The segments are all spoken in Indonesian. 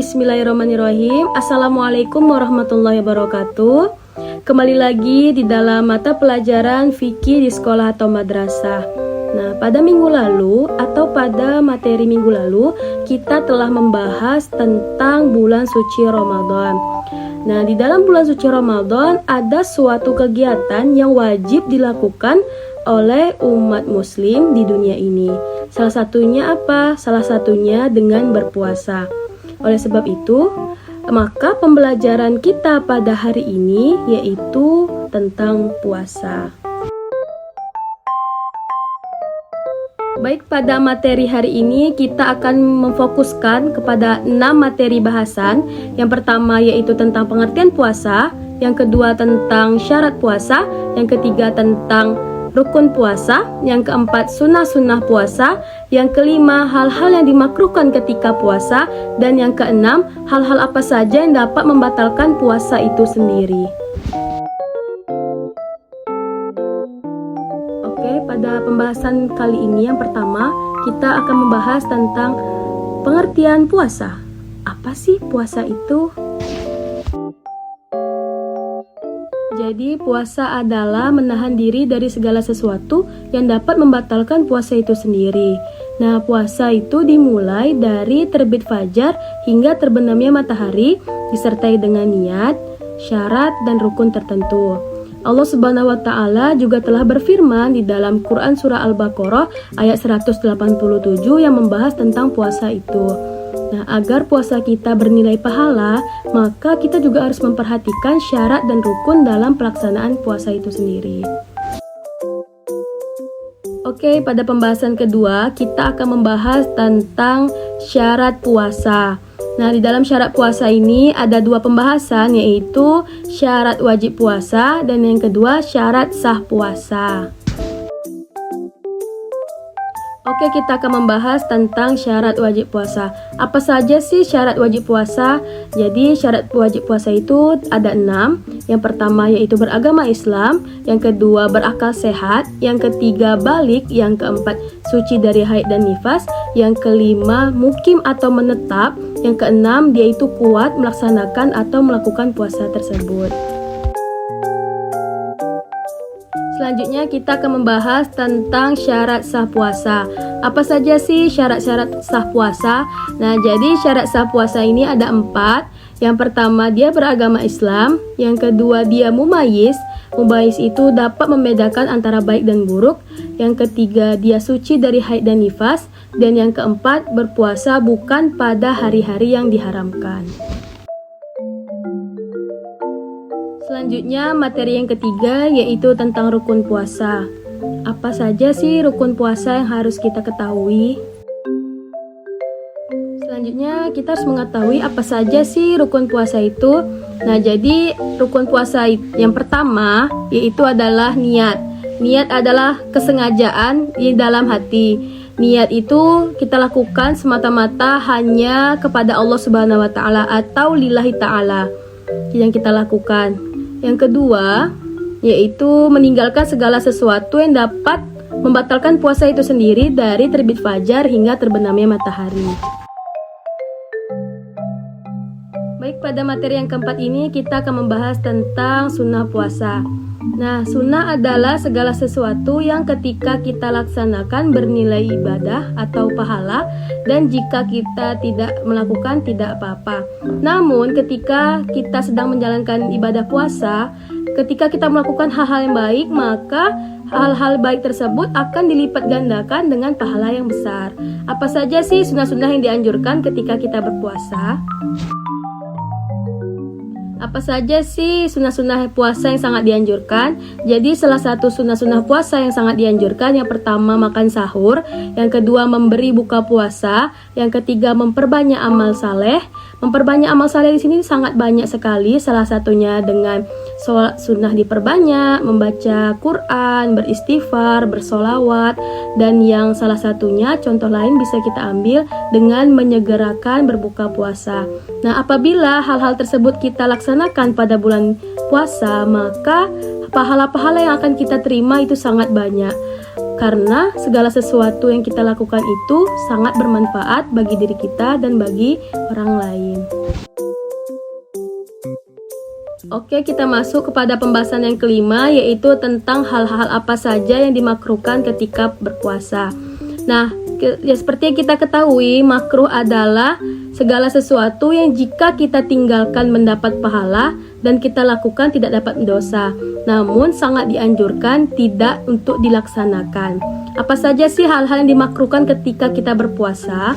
Bismillahirrahmanirrahim. Assalamualaikum warahmatullahi wabarakatuh. Kembali lagi di dalam mata pelajaran fikih di sekolah atau madrasah. Nah, pada minggu lalu atau pada materi minggu lalu kita telah membahas tentang bulan suci Ramadan. Nah, di dalam bulan suci Ramadan ada suatu kegiatan yang wajib dilakukan oleh umat muslim di dunia ini. Salah satunya apa? Salah satunya dengan berpuasa. Oleh sebab itu, maka pembelajaran kita pada hari ini yaitu tentang puasa. Baik, pada materi hari ini kita akan memfokuskan kepada 6 materi bahasan. Yang pertama yaitu tentang pengertian puasa, yang kedua tentang syarat puasa, yang ketiga tentang rukun puasa, yang keempat sunnah-sunnah puasa, yang kelima hal-hal yang dimakruhkan ketika puasa, dan yang keenam hal-hal apa saja yang dapat membatalkan puasa itu sendiri. Oke, pada pembahasan kali ini yang pertama kita akan membahas tentang pengertian puasa. Apa sih puasa itu? Jadi puasa adalah menahan diri dari segala sesuatu yang dapat membatalkan puasa itu sendiri. Nah, puasa itu dimulai dari terbit fajar hingga terbenamnya matahari, disertai dengan niat, syarat, dan rukun tertentu. Allah Subhanahu wa Ta'ala juga telah berfirman di dalam Quran Surah Al-Baqarah ayat 187 yang membahas tentang puasa itu. Nah, agar puasa kita bernilai pahala, maka kita juga harus memperhatikan syarat dan rukun dalam pelaksanaan puasa itu sendiri. Oke, pada pembahasan kedua, kita akan membahas tentang syarat puasa. Nah, di dalam syarat puasa ini ada 2 pembahasan, yaitu syarat wajib puasa dan yang kedua syarat sah puasa. Oke, kita akan membahas tentang syarat wajib puasa. Apa saja sih syarat wajib puasa? Jadi syarat wajib puasa itu ada 6. Yang pertama yaitu beragama Islam, yang kedua berakal sehat, yang ketiga balik, yang keempat suci dari haid dan nifas, yang kelima mukim atau menetap, yang keenam dia itu kuat melaksanakan atau melakukan puasa tersebut. Selanjutnya kita akan membahas tentang syarat sah puasa. Apa saja sih syarat-syarat sah puasa? Nah, jadi syarat sah puasa ini ada 4. Yang pertama dia beragama Islam, yang kedua dia mumayyiz. Mumayyiz itu dapat membedakan antara baik dan buruk. Yang ketiga dia suci dari haid dan nifas, dan yang keempat berpuasa bukan pada hari-hari yang diharamkan. Selanjutnya materi yang ketiga yaitu tentang rukun puasa. Apa saja sih rukun puasa yang harus kita ketahui? Selanjutnya kita harus mengetahui apa saja sih rukun puasa itu. Nah, jadi rukun puasa yang pertama yaitu adalah niat. Niat adalah kesengajaan di dalam hati. Niat itu kita lakukan semata-mata hanya kepada Allah Subhanahu wa Ta'ala atau lillahi ta'ala yang kita lakukan. Yang kedua, yaitu meninggalkan segala sesuatu yang dapat membatalkan puasa itu sendiri dari terbit fajar hingga terbenamnya matahari. Baik, pada materi yang keempat ini kita akan membahas tentang sunnah puasa. Nah, sunnah adalah segala sesuatu yang ketika kita laksanakan bernilai ibadah atau pahala, dan jika kita tidak melakukan tidak apa-apa. Namun ketika kita sedang menjalankan ibadah puasa, ketika kita melakukan hal-hal yang baik, maka hal-hal baik tersebut akan dilipat gandakan dengan pahala yang besar. Apa saja sih sunnah-sunnah yang dianjurkan ketika kita berpuasa? Apa saja sih sunnah-sunnah puasa yang sangat dianjurkan? Jadi salah satu sunnah-sunnah puasa yang sangat dianjurkan, yang pertama makan sahur, yang kedua memberi buka puasa, yang ketiga memperbanyak amal saleh. Memperbanyak amal saleh di sini sangat banyak sekali, salah satunya dengan sholat sunnah diperbanyak, membaca Quran, beristighfar, bersolawat, dan yang salah satunya contoh lain bisa kita ambil dengan menyegerakan berbuka puasa. Nah, apabila hal-hal tersebut kita laksanakan pada bulan puasa, maka pahala-pahala yang akan kita terima itu sangat banyak. Karena segala sesuatu yang kita lakukan itu sangat bermanfaat bagi diri kita dan bagi orang lain. Oke, kita masuk kepada pembahasan yang kelima, yaitu tentang hal-hal apa saja yang dimakruhkan ketika berpuasa. Nah, ya seperti yang kita ketahui, makruh adalah segala sesuatu yang jika kita tinggalkan mendapat pahala dan kita lakukan tidak dapat dosa. Namun sangat dianjurkan tidak untuk dilaksanakan. Apa saja sih hal-hal yang dimakruhkan ketika kita berpuasa?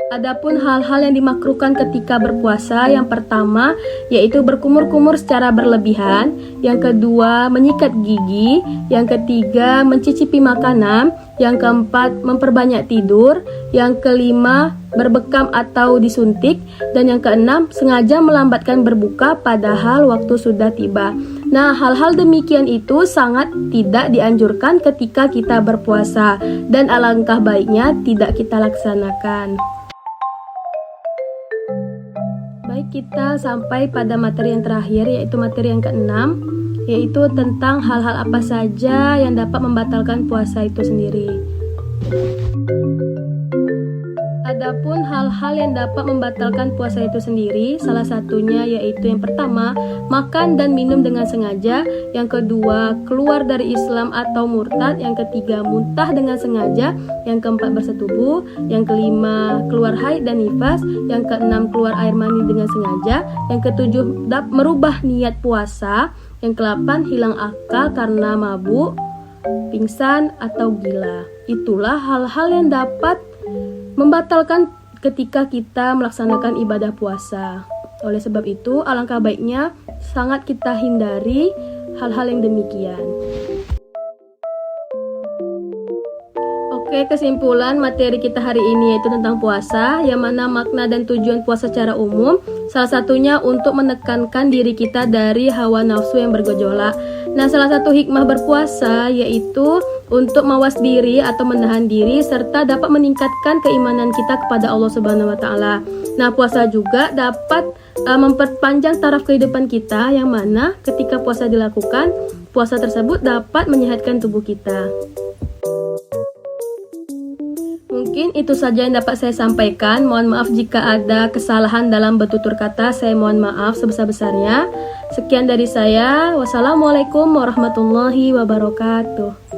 Adapun hal-hal yang dimakruhkan ketika berpuasa, yang pertama yaitu berkumur-kumur secara berlebihan, yang kedua menyikat gigi, yang ketiga mencicipi makanan, yang keempat memperbanyak tidur, yang kelima berbekam atau disuntik, dan yang keenam sengaja melambatkan berbuka padahal waktu sudah tiba. Nah, hal-hal demikian itu sangat tidak dianjurkan ketika kita berpuasa dan alangkah baiknya tidak kita laksanakan. Baik, kita sampai pada materi yang terakhir, yaitu materi yang keenam, yaitu tentang hal-hal apa saja yang dapat membatalkan puasa itu sendiri. Adapun hal-hal yang dapat membatalkan puasa itu sendiri, salah satunya yaitu yang pertama, makan dan minum dengan sengaja, yang kedua, keluar dari Islam atau murtad, yang ketiga, muntah dengan sengaja, yang keempat, bersetubuh, yang kelima, keluar haid dan nifas, yang keenam, keluar air mani dengan sengaja, yang ketujuh, merubah niat puasa, yang ke-8, hilang akal karena mabuk, pingsan atau gila. Itulah hal-hal yang dapat membatalkan ketika kita melaksanakan ibadah puasa. Oleh sebab itu, alangkah baiknya sangat kita hindari hal-hal yang demikian. Oke, kesimpulan materi kita hari ini yaitu tentang puasa, yang mana makna dan tujuan puasa secara umum salah satunya untuk menekankan diri kita dari hawa nafsu yang bergejolak. Nah, salah satu hikmah berpuasa yaitu untuk mawas diri atau menahan diri serta dapat meningkatkan keimanan kita kepada Allah Subhanahu wa taala. Nah, puasa juga dapat memperpanjang taraf kehidupan kita, yang mana ketika puasa dilakukan, puasa tersebut dapat menyehatkan tubuh kita. Mungkin itu saja yang dapat saya sampaikan. Mohon maaf jika ada kesalahan dalam bertutur kata. Saya mohon maaf sebesar-besarnya. Sekian dari saya. Wassalamualaikum warahmatullahi wabarakatuh.